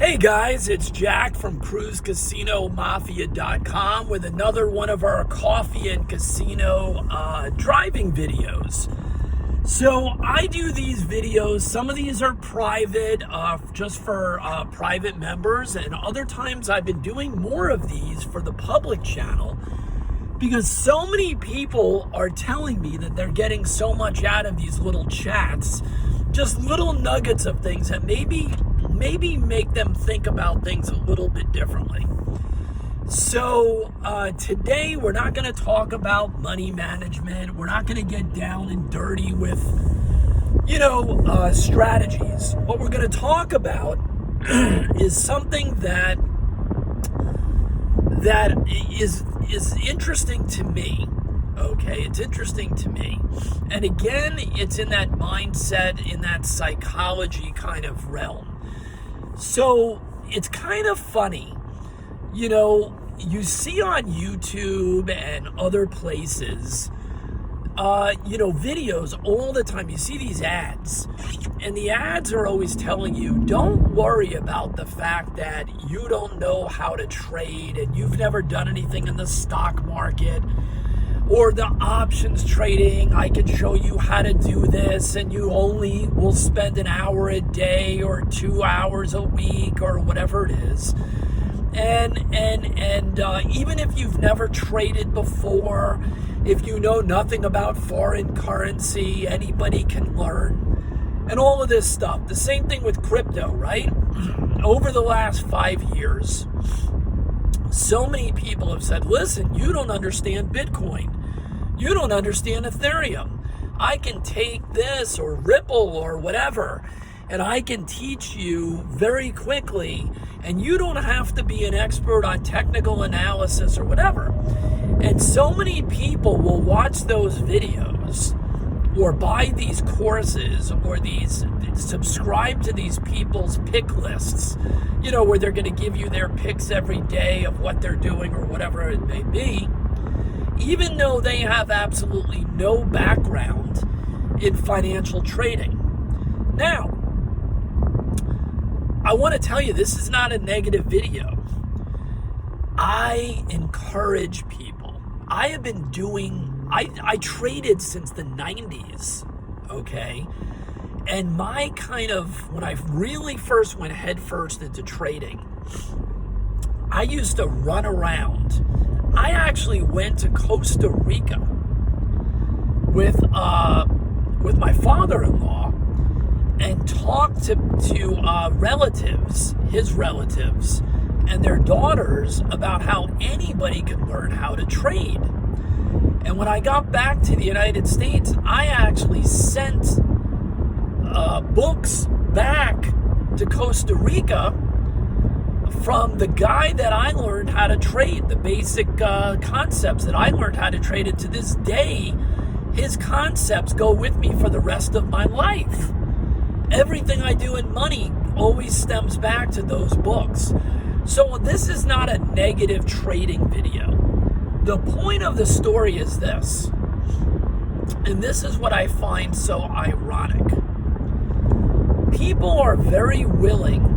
Hey guys, it's Jack from CruiseCasinoMafia.com with another one of our coffee and casino driving videos. So I do these videos. Some of these are private, just for private members, and other times I've been doing more of these for the public channel because so many people are telling me that they're getting so much out of these little chats, just little nuggets of things that maybe make them think about things a little bit differently. So today we're not going to talk about money management. We're not going to get down and dirty with, strategies. What we're going to talk about is something that is interesting to me. Okay, it's interesting to me. And again, it's in that mindset, in that psychology kind of realm. So it's kind of funny, you see on YouTube and other places, videos all the time. You see these ads, and the ads are always telling you, don't worry about the fact that you don't know how to trade and you've never done anything in the stock market or the options trading. I can show you how to do this, and you only will spend an hour a day or 2 hours a week or whatever it is. And even if you've never traded before, if you know nothing about foreign currency, anybody can learn. And all of this stuff. The same thing with crypto, right? Over the last 5 years, so many people have said, listen, you don't understand Bitcoin. You don't understand Ethereum. I can take this or Ripple or whatever, and I can teach you very quickly, and you don't have to be an expert on technical analysis or whatever. And so many people will watch those videos or buy these courses or subscribe to these people's pick lists, where they're going to give you their picks every day of what they're doing or whatever it may be, even though they have absolutely no background in financial trading. Now, I want to tell you, this is not a negative video. I encourage people. I have been I traded since the 90s, okay? And my when I really first went headfirst into trading, I used to run around. I actually went to Costa Rica with my father-in-law and talked to relatives, his relatives, and their daughters about how anybody could learn how to trade. And when I got back to the United States, I actually sent books back to Costa Rica from the guy that I learned how to trade, the basic concepts that I learned how to trade. And to this day, his concepts go with me for the rest of my life. Everything I do in money always stems back to those books. So this is not a negative trading video. The point of the story is this, and this is what I find so ironic. People are very willing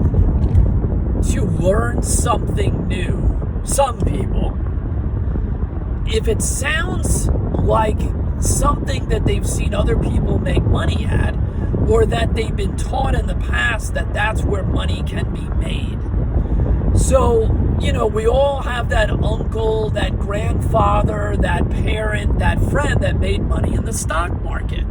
to learn something new, some people, if it sounds like something that they've seen other people make money at, or that they've been taught in the past that that's where money can be made. So, we all have that uncle, that grandfather, that parent, that friend that made money in the stock market,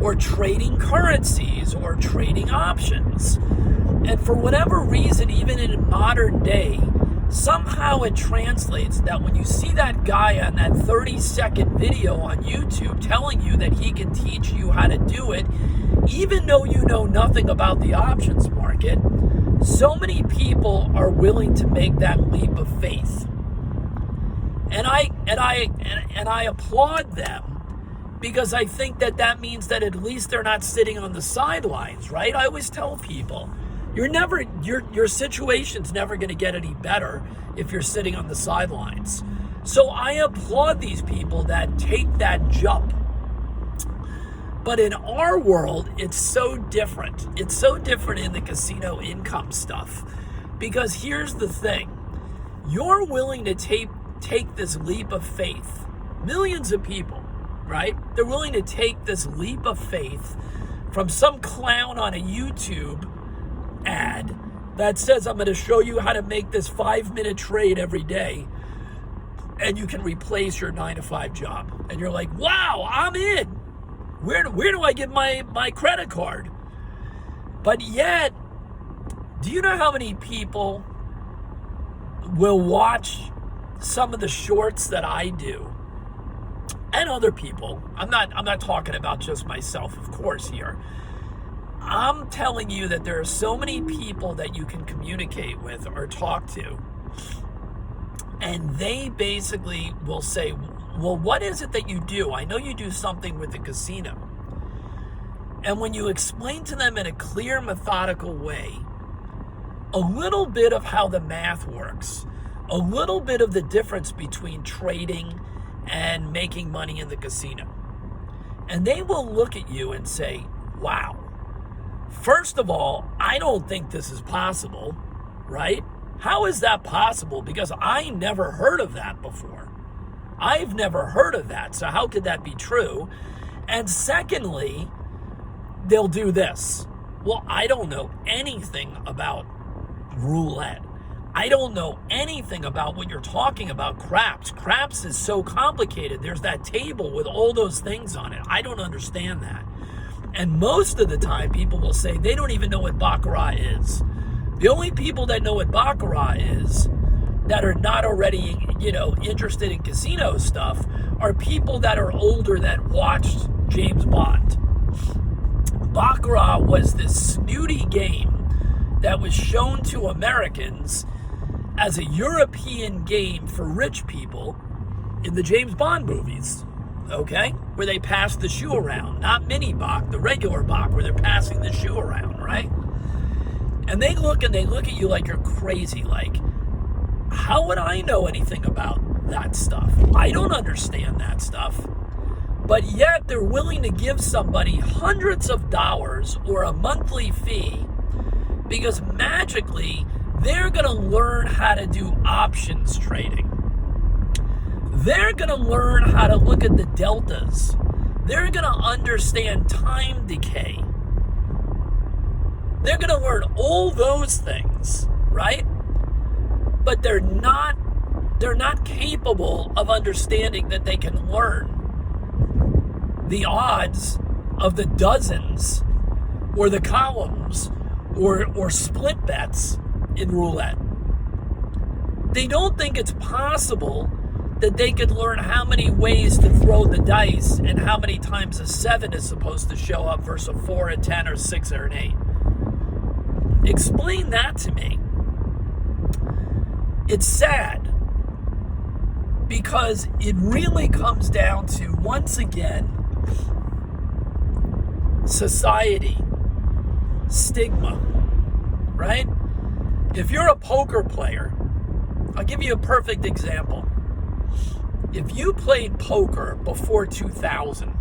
or trading currencies, or trading options. And for whatever reason, even in modern day, somehow it translates that when you see that guy on that 30-second video on YouTube telling you that he can teach you how to do it, even though you know nothing about the options market, so many people are willing to make that leap of faith. And I applaud them, because I think that means that at least they're not sitting on the sidelines, right? I always tell people, your situation's never going to get any better if you're sitting on the sidelines. So I applaud these people that take that jump. But in our world, it's so different. It's so different in the casino income stuff. Because here's the thing. You're willing to take this leap of faith. Millions of people, right? They're willing to take this leap of faith from some clown on a YouTube ad that says, I'm going to show you how to make this 5-minute trade every day, and you can replace your 9-to-5 job. And you're like, wow, I'm in. Where do I get my credit card? But yet, do you know how many people will watch some of the shorts that I do, and other people? I'm not talking about just myself, of course, here. I'm telling you that there are so many people that you can communicate with or talk to, and they basically will say, well, what is it that you do? I know you do something with the casino. And when you explain to them in a clear, methodical way, a little bit of how the math works, a little bit of the difference between trading and making money in the casino, and they will look at you and say, wow, first of all, I don't think this is possible, right? How is that possible? Because I never heard of that before. I've never heard of that, so how could that be true? And secondly, they'll do this. Well, I don't know anything about roulette. I don't know anything about what you're talking about, craps. Craps is so complicated. There's that table with all those things on it. I don't understand that. And most of the time, people will say they don't even know what Baccarat is. The only people that know what Baccarat is, that are not already, interested in casino stuff, are people that are older that watched James Bond. Baccarat was this snooty game that was shown to Americans as a European game for rich people in the James Bond movies, okay? Where they pass the shoe around, not mini Bach, the regular Bach, where they're passing the shoe around, right? And they look at you like you're crazy, like, how would I know anything about that stuff? I don't understand that stuff. But yet they're willing to give somebody hundreds of dollars or a monthly fee because magically they're going to learn how to do options trading. They're going to learn how to look at the deltas. They're going to understand time decay. They're going to learn all those things, right? But they're not capable of understanding that they can learn the odds of the dozens or the columns or split bets in roulette. They don't think it's possible that they could learn how many ways to throw the dice and how many times a 7 is supposed to show up versus a 4, a 10, or 6, or an 8. Explain that to me. It's sad because it really comes down to, once again, society, stigma, right? If you're a poker player, I'll give you a perfect example. If you played poker before 2000,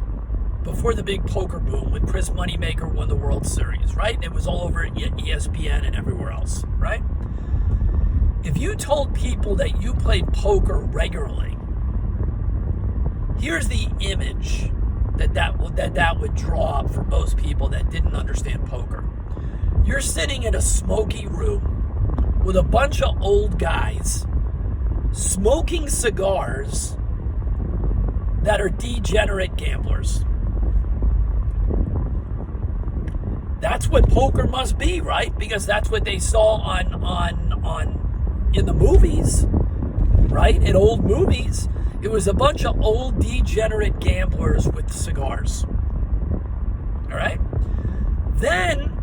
before the big poker boom when Chris Moneymaker won the World Series, right? And it was all over ESPN and everywhere else, right? If you told people that you played poker regularly, here's the image that would draw up for most people that didn't understand poker. You're sitting in a smoky room with a bunch of old guys smoking cigars that are degenerate gamblers. That's what poker must be, right? Because that's what they saw on in the movies, right? In old movies. It was a bunch of old degenerate gamblers with cigars. All right? Then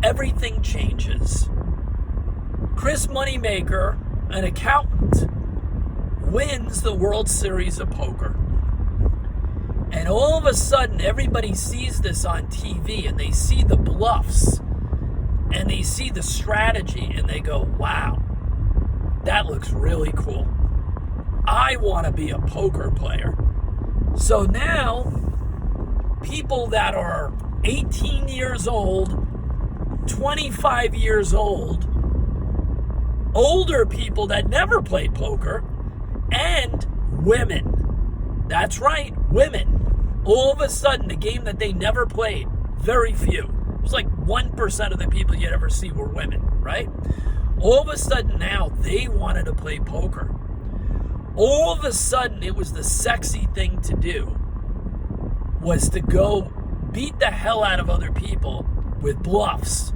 everything changes. Chris Moneymaker, an accountant, wins the World Series of Poker. And all of a sudden, everybody sees this on TV and they see the bluffs and they see the strategy and they go, wow, that looks really cool. I want to be a poker player. So now, people that are 18 years old, 25 years old, older people that never played poker, and women. That's right, women. All of a sudden, a game that they never played, very few. It was like 1% of the people you'd ever see were women, right? All of a sudden now, they wanted to play poker. All of a sudden, it was the sexy thing to do, was to go beat the hell out of other people with bluffs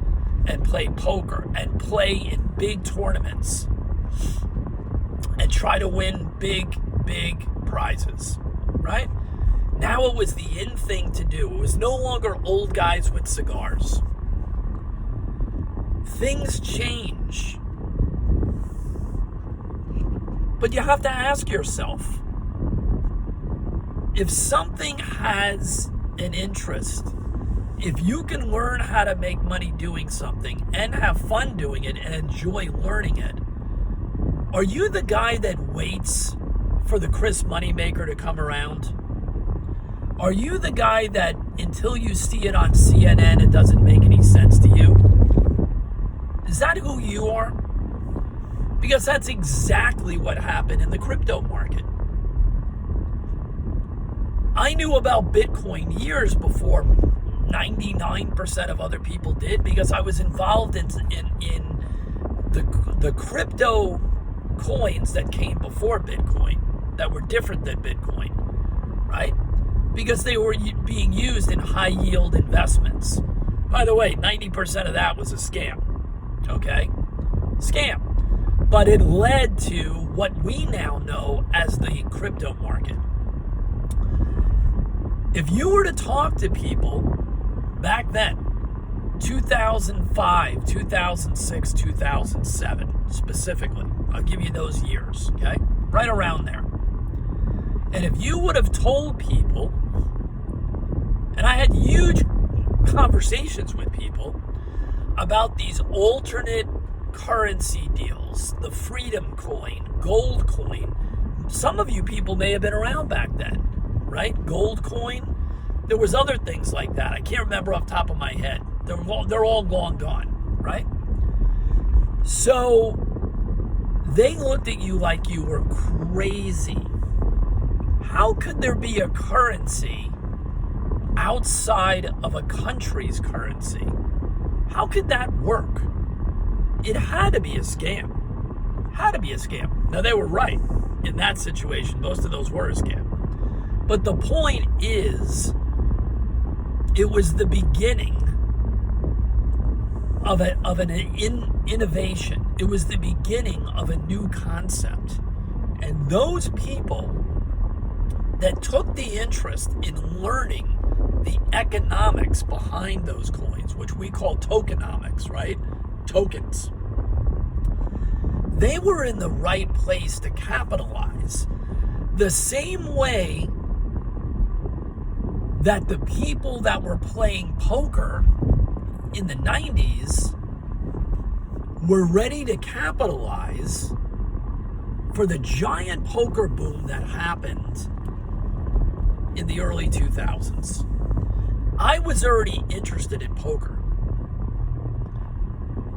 and play poker and play in big tournaments and try to win big prizes, right? Now it was the in thing to do. It was no longer old guys with cigars. Things change. But you have to ask yourself, if something has an interest, if you can learn how to make money doing something and have fun doing it and enjoy learning it, are you the guy that waits for the Chris Moneymaker to come around? Are you the guy that until you see it on CNN, it doesn't make any sense to you? Is that who you are? Because that's exactly what happened in the crypto market. I knew about Bitcoin years before 99% of other people did, because I was involved in the crypto coins that came before Bitcoin that were different than Bitcoin, right? Because they were being used in high yield investments. By the way, 90% of that was a scam, okay? Scam. But it led to what we now know as the crypto market. If you were to talk to people back then, 2005, 2006, 2007 specifically, I'll give you those years, okay? Right around there. And if you would have told people, and I had huge conversations with people about these alternate currency deals, the Freedom Coin, Gold Coin. Some of you people may have been around back then, right? Gold Coin. There was other things like that. I can't remember off the top of my head. They're all long gone, right? So they looked at you like you were crazy. How could there be a currency outside of a country's currency? How could that work? It had to be a scam. Had to be a scam. Now, they were right in that situation. Most of those were a scam. But the point is, it was the beginning of an innovation. It was the beginning of a new concept. And those people that took the interest in learning the economics behind those coins, which we call tokenomics, right? Tokens. They were in the right place to capitalize. The same way that the people that were playing poker in the 90s were ready to capitalize for the giant poker boom that happened in the early 2000s. I was already interested in poker.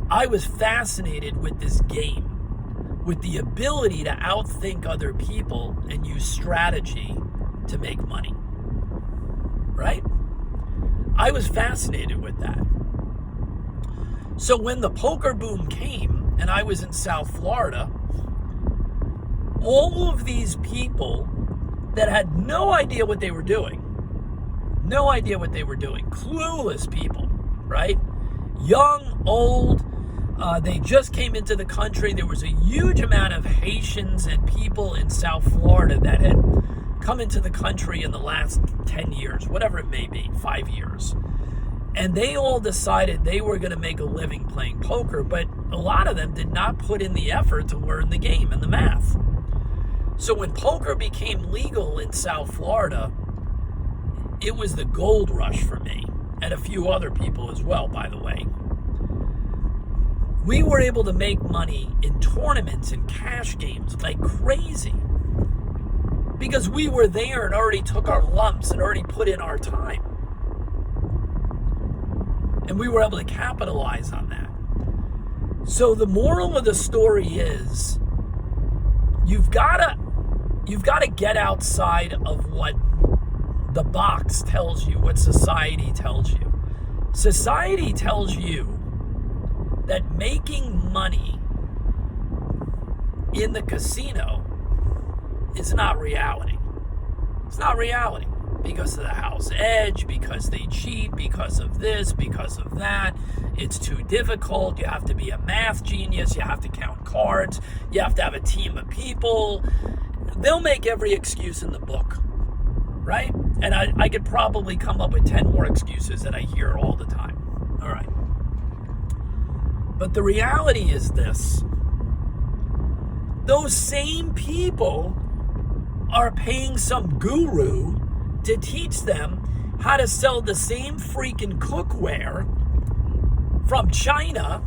I was fascinated with this game, with the ability to outthink other people and use strategy to make money. Right? I was fascinated with that. So when the poker boom came, and I was in South Florida, all of these people that had no idea what they were doing, clueless people, right? Young, old, they just came into the country. There was a huge amount of Haitians and people in South Florida that had come into the country in the last 10 years, whatever it may be, 5 years. And they all decided they were going to make a living playing poker, but a lot of them did not put in the effort to learn the game and the math. So when poker became legal in South Florida, it was the gold rush for me, and a few other people as well, by the way. We were able to make money in tournaments and cash games like crazy because we were there and already took our lumps and already put in our time. And we were able to capitalize on that. So the moral of the story is you've got to get outside of what the box tells you, what society tells you. Society tells you that making money in the casino is not reality. It's not reality because of the house edge, because they cheat, because of this, because of that. It's too difficult. You have to be a math genius. You have to count cards. You have to have a team of people. They'll make every excuse in the book, right? And I could probably come up with 10 more excuses that I hear all the time. All right. But the reality is this. Those same people are paying some guru to teach them how to sell the same freaking cookware from China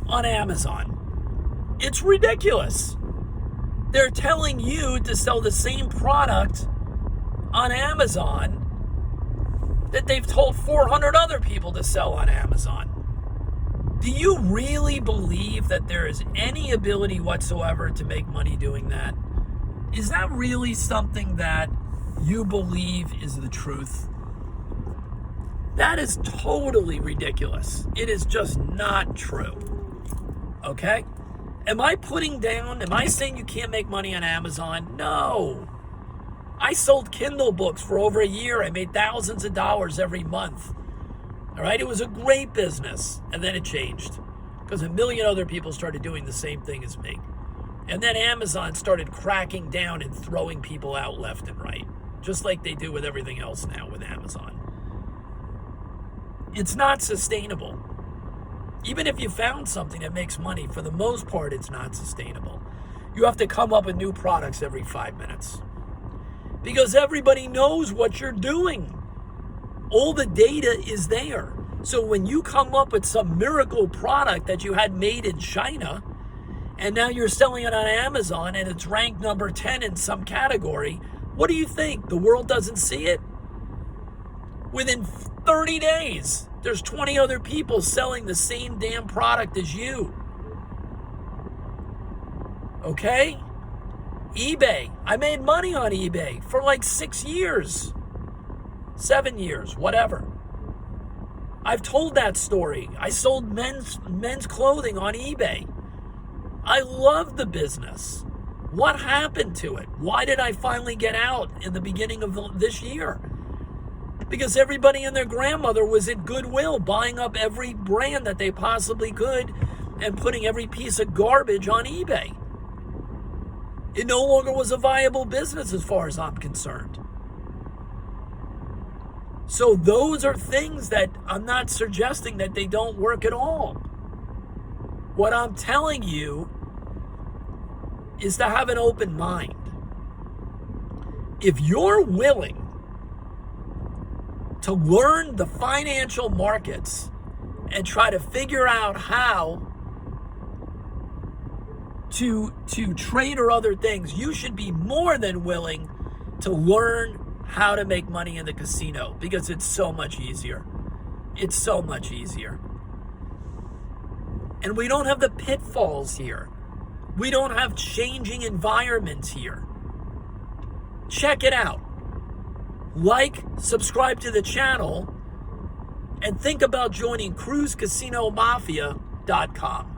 on Amazon. It's ridiculous. They're telling you to sell the same product on Amazon that they've told 400 other people to sell on Amazon. Do you really believe that there is any ability whatsoever to make money doing that? Is that really something that you believe is the truth? That is totally ridiculous. It is just not true. Okay? Am I saying you can't make money on Amazon? No. I sold Kindle books for over a year. I made thousands of dollars every month. All right? It was a great business. And then it changed because a million other people started doing the same thing as me. And then Amazon started cracking down and throwing people out left and right, just like they do with everything else now with Amazon. It's not sustainable. Even if you found something that makes money, for the most part, it's not sustainable. You have to come up with new products every 5 minutes because everybody knows what you're doing. All the data is there. So when you come up with some miracle product that you had made in China, and now you're selling it on Amazon and it's ranked number 10 in some category, what do you think? The world doesn't see it? Within 30 days, there's 20 other people selling the same damn product as you. Okay? eBay. I made money on eBay for like 6 years. 7 years, whatever. I've told that story. I sold men's clothing on eBay. I love the business. What happened to it? Why did I finally get out in the beginning of this year? Because everybody and their grandmother was at Goodwill buying up every brand that they possibly could and putting every piece of garbage on eBay. It no longer was a viable business as far as I'm concerned. So those are things that I'm not suggesting that they don't work at all. What I'm telling you is to have an open mind. If you're willing to learn the financial markets and try to figure out how to trade or other things, you should be more than willing to learn how to make money in the casino because it's so much easier. It's so much easier. And we don't have the pitfalls here. We don't have changing environments here. Check it out. Like, subscribe to the channel, and think about joining CruzCasinoMafia.com.